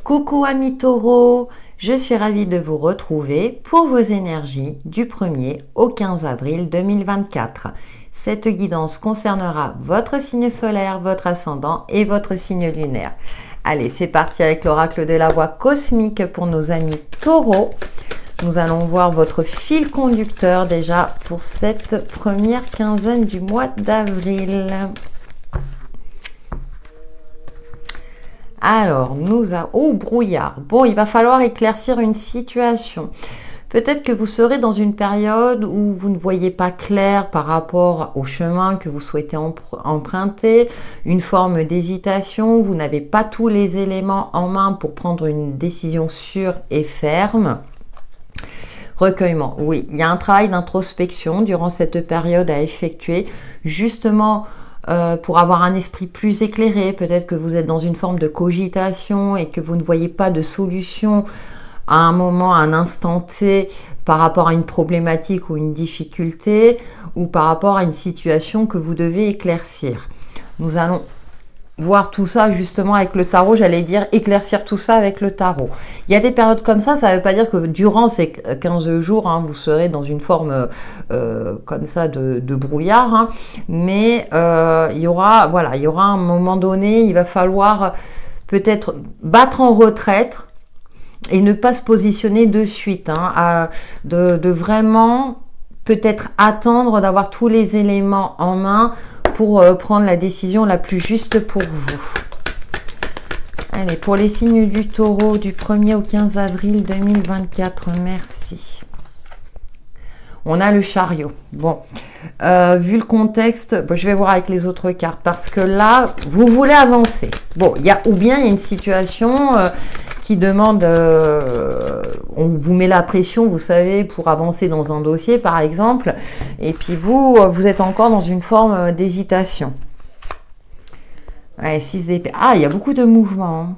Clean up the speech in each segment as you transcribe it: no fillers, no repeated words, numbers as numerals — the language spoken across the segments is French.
Coucou amis taureaux, je suis ravie de vous retrouver pour vos énergies du 1er au 15 avril 2024. Cette guidance concernera votre signe solaire, votre ascendant et votre signe lunaire. Allez, c'est parti avec l'oracle de la voix cosmique pour nos amis taureaux. Nous allons voir votre fil conducteur déjà pour cette première quinzaine du mois d'avril. Alors, brouillard. Bon, il va falloir éclaircir une situation. Peut-être que vous serez dans une période où vous ne voyez pas clair par rapport au chemin que vous souhaitez emprunter, une forme d'hésitation, vous n'avez pas tous les éléments en main pour prendre une décision sûre et ferme. Recueillement, oui, il y a un travail d'introspection durant cette période à effectuer, justement pour avoir un esprit plus éclairé. Peut-être que vous êtes dans une forme de cogitation et que vous ne voyez pas de solution à un moment, à un instant T, par rapport à une problématique ou une difficulté, ou par rapport à une situation que vous devez éclaircir. Nous allons voir tout ça justement avec le tarot, j'allais dire éclaircir tout ça avec le tarot. Il y a des périodes comme ça ne veut pas dire que durant ces 15 jours, hein, vous serez dans une forme comme ça de brouillard, hein, mais il y aura un moment donné, il va falloir peut-être battre en retraite et ne pas se positionner de suite, hein, de vraiment peut-être attendre d'avoir tous les éléments en main pour prendre la décision la plus juste pour vous. Allez, pour les signes du taureau du 1er au 15 avril 2024, merci. On a le chariot. Bon, vu le contexte, je vais voir avec les autres cartes parce que là, vous voulez avancer. Bon, il y a une situation qui demande, on vous met la pression, vous savez, pour avancer dans un dossier, par exemple, et puis vous êtes encore dans une forme d'hésitation. Ouais, 6 d'épée. Ah, il y a beaucoup de mouvements, hein.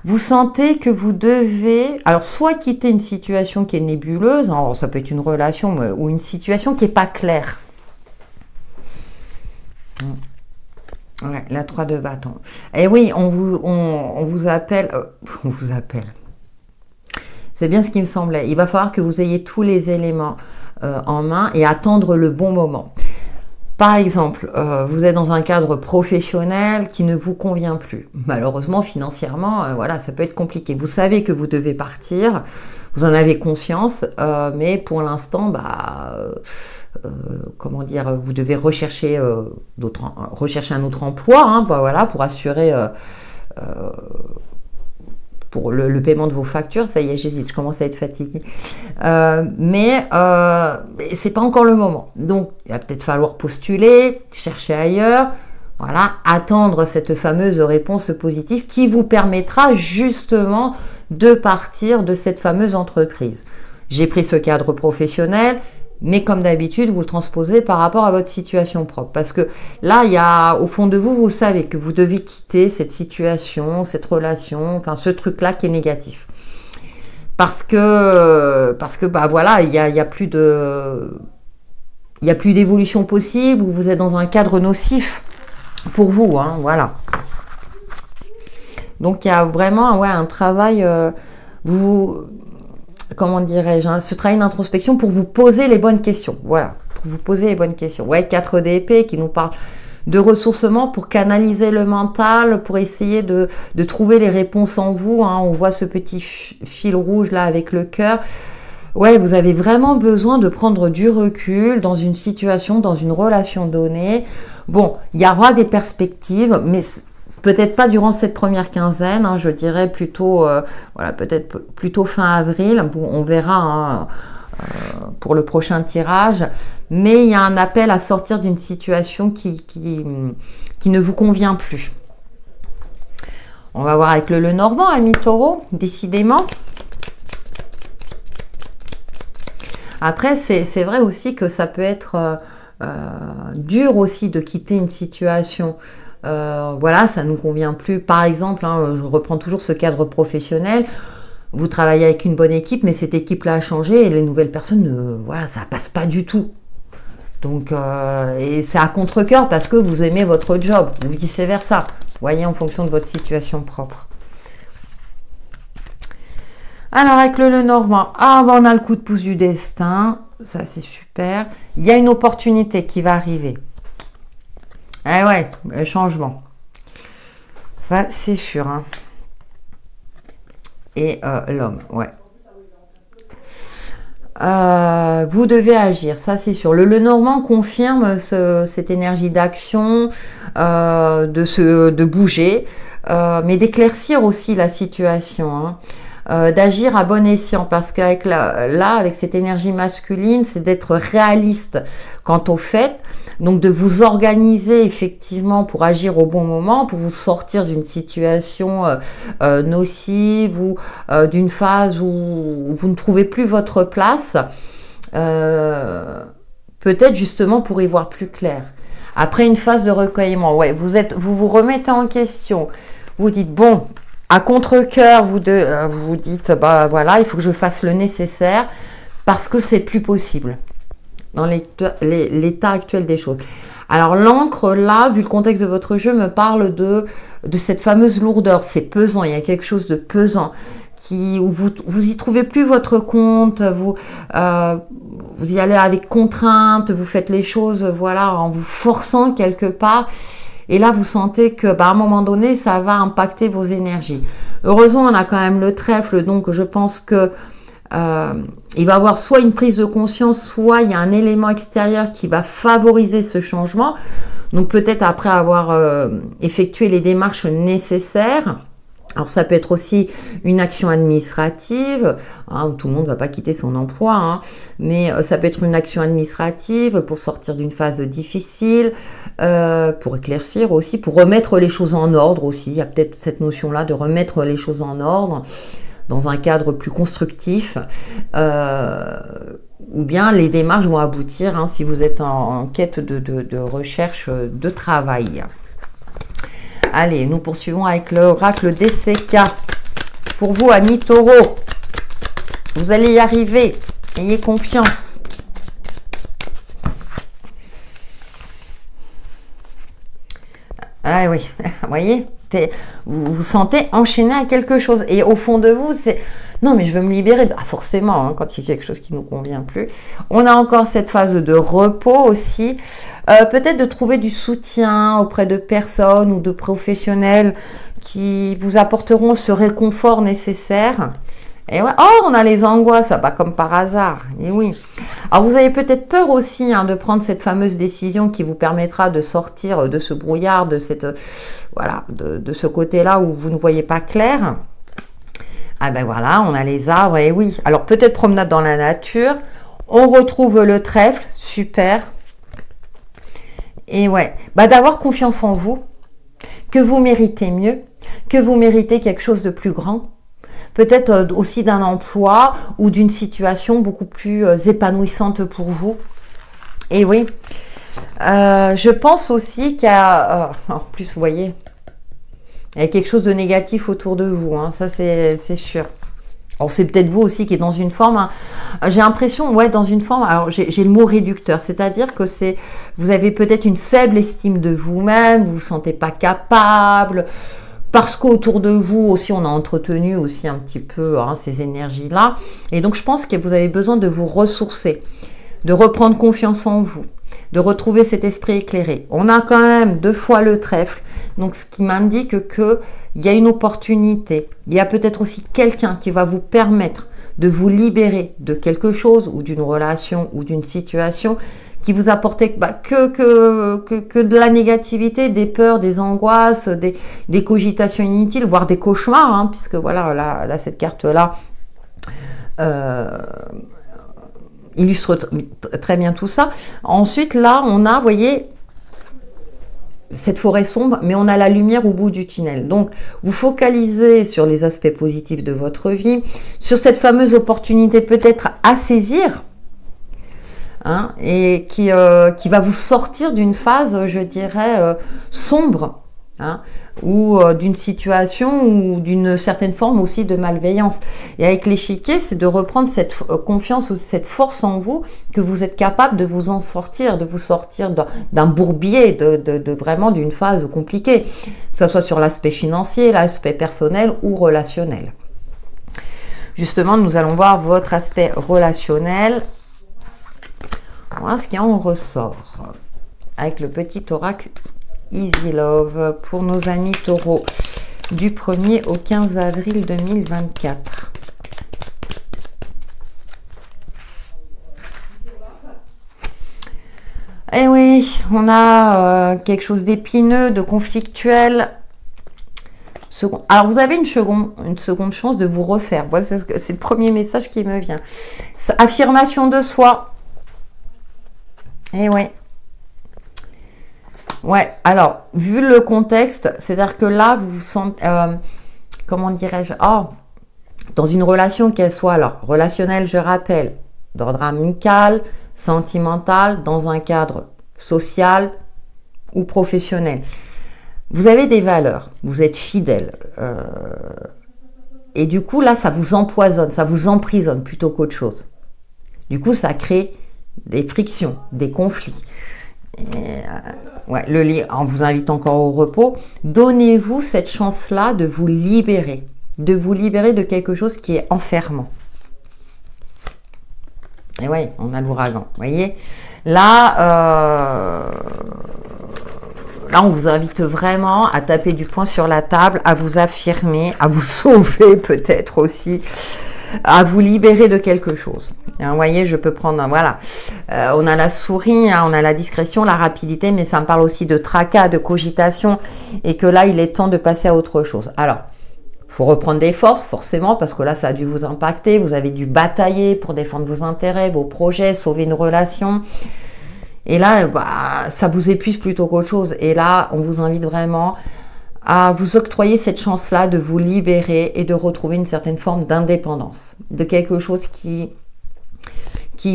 Vous sentez que vous devez, alors soit quitter une situation qui est nébuleuse, alors ça peut être une relation ou une situation qui n'est pas claire. Ouais, la 3 de bâton. Et oui, on vous appelle, on vous appelle. C'est bien ce qui me semblait. Il va falloir que vous ayez tous les éléments en main et attendre le bon moment. Par exemple, vous êtes dans un cadre professionnel qui ne vous convient plus. Malheureusement, financièrement, voilà, ça peut être compliqué. Vous savez que vous devez partir, vous en avez conscience, mais pour l'instant, comment dire, vous devez rechercher un autre emploi, hein, voilà, pour assurer pour le paiement de vos factures. Ça y est, j'hésite, je commence à être fatiguée. Mais c'est pas encore le moment. Donc, il va peut-être falloir postuler, chercher ailleurs, voilà, attendre cette fameuse réponse positive qui vous permettra justement de partir de cette fameuse entreprise. J'ai pris ce cadre professionnel, mais comme d'habitude, vous le transposez par rapport à votre situation propre. Parce que là, il y a, au fond de vous, vous savez que vous devez quitter cette situation, cette relation, enfin ce truc-là qui est négatif. Parce que voilà, il y a plus d'évolution possible, ou vous êtes dans un cadre nocif pour vous, hein, voilà. Donc il y a vraiment un travail, comment dirais-je, hein, ce travail d'introspection pour vous poser les bonnes questions. Voilà, pour vous poser les bonnes questions. Ouais, 4 d'épée qui nous parle de ressourcement pour canaliser le mental, pour essayer de trouver les réponses en vous, hein. On voit ce petit fil rouge là avec le cœur. Ouais, vous avez vraiment besoin de prendre du recul dans une situation, dans une relation donnée. Bon, il y aura des perspectives, mais peut-être pas durant cette première quinzaine, hein, je dirais plutôt, voilà, peut-être plutôt fin avril. Bon, on verra, hein, pour le prochain tirage. Mais il y a un appel à sortir d'une situation qui ne vous convient plus. On va voir avec le Lenormand, ami taureau, décidément. Après, c'est vrai aussi que ça peut être dur aussi de quitter une situation. Voilà, ça ne nous convient plus. Par exemple, hein, je reprends toujours ce cadre professionnel. Vous travaillez avec une bonne équipe, mais cette équipe-là a changé et les nouvelles personnes, voilà, ça passe pas du tout. Donc, et c'est à contre-cœur parce que vous aimez votre job, ou vice-versa. Voyez, en fonction de votre situation propre. Alors, avec le Lenormand, ah, ben, on a le coup de pouce du destin. Ça, c'est super. Il y a une opportunité qui va arriver. Eh ouais, le changement. Ça, c'est sûr. Hein. Et l'homme, ouais. Vous devez agir, ça c'est sûr. Le Lenormand confirme cette énergie d'action, de bouger, mais d'éclaircir aussi la situation, hein, d'agir à bon escient, parce qu'avec avec cette énergie masculine, c'est d'être réaliste quant au fait, donc de vous organiser effectivement pour agir au bon moment, pour vous sortir d'une situation nocive ou d'une phase où vous ne trouvez plus votre place, peut-être justement pour y voir plus clair. Après une phase de recueillement, ouais, vous remettez en question, vous dites bon, à contre-cœur, vous dites bah voilà, il faut que je fasse le nécessaire parce que c'est plus possible dans l'état actuel des choses. Alors l'encre, là, vu le contexte de votre jeu, me parle de cette fameuse lourdeur. C'est pesant, il y a quelque chose de pesant où vous y trouvez plus votre compte, vous y allez avec contrainte, vous faites les choses voilà, en vous forçant quelque part. Et là, vous sentez que à un moment donné, ça va impacter vos énergies. Heureusement, on a quand même le trèfle, donc je pense que il va y avoir soit une prise de conscience, soit il y a un élément extérieur qui va favoriser ce changement. Donc peut-être après avoir effectué les démarches nécessaires. Alors ça peut être aussi une action administrative, hein, tout le monde ne va pas quitter son emploi, hein, mais ça peut être une action administrative pour sortir d'une phase difficile, pour éclaircir aussi, pour remettre les choses en ordre aussi. Il y a peut-être cette notion-là de remettre les choses en ordre dans un cadre plus constructif, ou bien les démarches vont aboutir hein, si vous êtes en quête de recherche de travail. Allez, nous poursuivons avec l'oracle DCK. Pour vous, amis taureaux, vous allez y arriver. Ayez confiance. Ah oui, vous voyez, vous vous sentez enchaîné à quelque chose. Et au fond de vous, c'est... Non, mais je veux me libérer. Bah, forcément, hein, quand il y a quelque chose qui ne nous convient plus. On a encore cette phase de repos aussi. Peut-être de trouver du soutien auprès de personnes ou de professionnels qui vous apporteront ce réconfort nécessaire. Et ouais, oh, on a les angoisses, bah, comme par hasard. Et oui. Alors, vous avez peut-être peur aussi hein, de prendre cette fameuse décision qui vous permettra de sortir de ce brouillard, de cette, voilà, de ce côté-là où vous ne voyez pas clair. Ah ben voilà, on a les arbres, et oui. Alors peut-être promenade dans la nature. On retrouve le trèfle, super. Et ouais, bah d'avoir confiance en vous, que vous méritez mieux, que vous méritez quelque chose de plus grand. Peut-être aussi d'un emploi ou d'une situation beaucoup plus épanouissante pour vous. Et oui, je pense aussi qu'il y a... en plus, vous voyez... Il y a quelque chose de négatif autour de vous, hein, ça c'est sûr. Alors c'est peut-être vous aussi qui est dans une forme, hein, j'ai l'impression, ouais, dans une forme, alors j'ai le mot réducteur, c'est-à-dire que vous avez peut-être une faible estime de vous-même, vous vous sentez pas capable, parce qu'autour de vous aussi, on a entretenu aussi un petit peu hein, ces énergies-là. Et donc je pense que vous avez besoin de vous ressourcer, de reprendre confiance en vous, de retrouver cet esprit éclairé. On a quand même 2 fois le trèfle, donc ce qui m'indique qu'il y a une opportunité. Il y a peut-être aussi quelqu'un qui va vous permettre de vous libérer de quelque chose ou d'une relation ou d'une situation qui vous apportait bah, que de la négativité, des peurs, des angoisses, des cogitations inutiles, voire des cauchemars, hein, puisque voilà, là cette carte-là illustre très bien tout ça. Ensuite, là, on a, vous voyez, cette forêt sombre, mais on a la lumière au bout du tunnel. Donc, vous focalisez sur les aspects positifs de votre vie, sur cette fameuse opportunité peut-être à saisir, hein, et qui va vous sortir d'une phase, je dirais, sombre, hein, ou d'une situation ou d'une certaine forme aussi de malveillance. Et avec l'échiquier, c'est de reprendre cette confiance ou cette force en vous, que vous êtes capable de vous en sortir, de vous sortir d'un bourbier, vraiment d'une phase compliquée, que ce soit sur l'aspect financier, l'aspect personnel ou relationnel. Justement, nous allons voir votre aspect relationnel. Voilà ce qui en ressort avec le petit oracle Easy Love pour nos amis taureaux du 1er au 15 avril 2024. Eh oui, on a quelque chose d'épineux, de conflictuel. Alors, vous avez une seconde chance de vous refaire. Voilà, c'est le premier message qui me vient. Affirmation de soi. Eh oui. Ouais, alors, vu le contexte, c'est-à-dire que là, vous vous sentez, comment dirais-je, dans une relation qu'elle soit, alors, relationnelle, je rappelle, d'ordre amical, sentimental, dans un cadre social ou professionnel. Vous avez des valeurs, vous êtes fidèle. Et du coup, là, ça vous empoisonne, ça vous emprisonne plutôt qu'autre chose. Du coup, ça crée des frictions, des conflits. Ouais, on vous invite encore au repos. Donnez-vous cette chance-là de vous libérer de quelque chose qui est enfermant. Et oui, on a l'ouragan, vous voyez. Là, on vous invite vraiment à taper du poing sur la table, à vous affirmer, à vous sauver peut-être aussi, à vous libérer de quelque chose. Vous voyez, je peux prendre, voilà, on a la souris, on a la discrétion, la rapidité, mais ça me parle aussi de tracas, de cogitation, et que là, il est temps de passer à autre chose. Alors, il faut reprendre des forces, forcément, parce que là, ça a dû vous impacter, vous avez dû batailler pour défendre vos intérêts, vos projets, sauver une relation. Et là, ça vous épuise plutôt qu'autre chose. Et là, on vous invite vraiment à vous octroyer cette chance-là de vous libérer et de retrouver une certaine forme d'indépendance, de quelque chose qui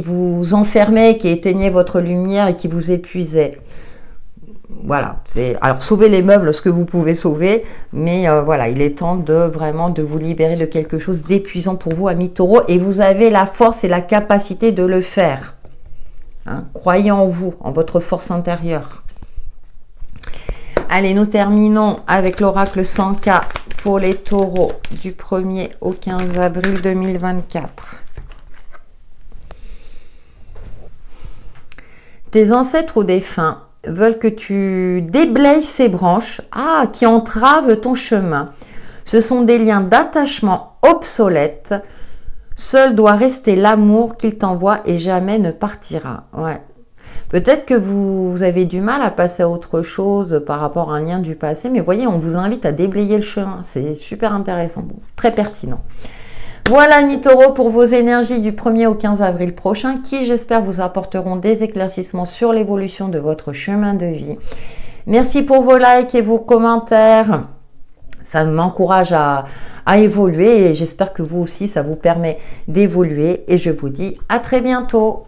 vous enfermait, qui éteignait votre lumière et qui vous épuisait. Voilà, alors sauvez les meubles, ce que vous pouvez sauver, mais voilà, il est temps vraiment de vous libérer de quelque chose d'épuisant pour vous, amis taureaux, et vous avez la force et la capacité de le faire. Croyez en vous, en votre force intérieure. Allez, nous terminons avec l'oracle 100K pour les taureaux du 1er au 15 avril 2024. Tes ancêtres ou défunts veulent que tu déblayes ces branches qui entravent ton chemin. Ce sont des liens d'attachement obsolètes. Seul doit rester l'amour qu'il t'envoie et jamais ne partira. Ouais. Peut-être que vous avez du mal à passer à autre chose par rapport à un lien du passé, mais voyez, on vous invite à déblayer le chemin. C'est super intéressant, très pertinent. Voilà, amis taureaux, pour vos énergies du 1er au 15 avril prochain, qui j'espère vous apporteront des éclaircissements sur l'évolution de votre chemin de vie. Merci pour vos likes et vos commentaires. Ça m'encourage à évoluer et j'espère que vous aussi, ça vous permet d'évoluer. Et je vous dis à très bientôt.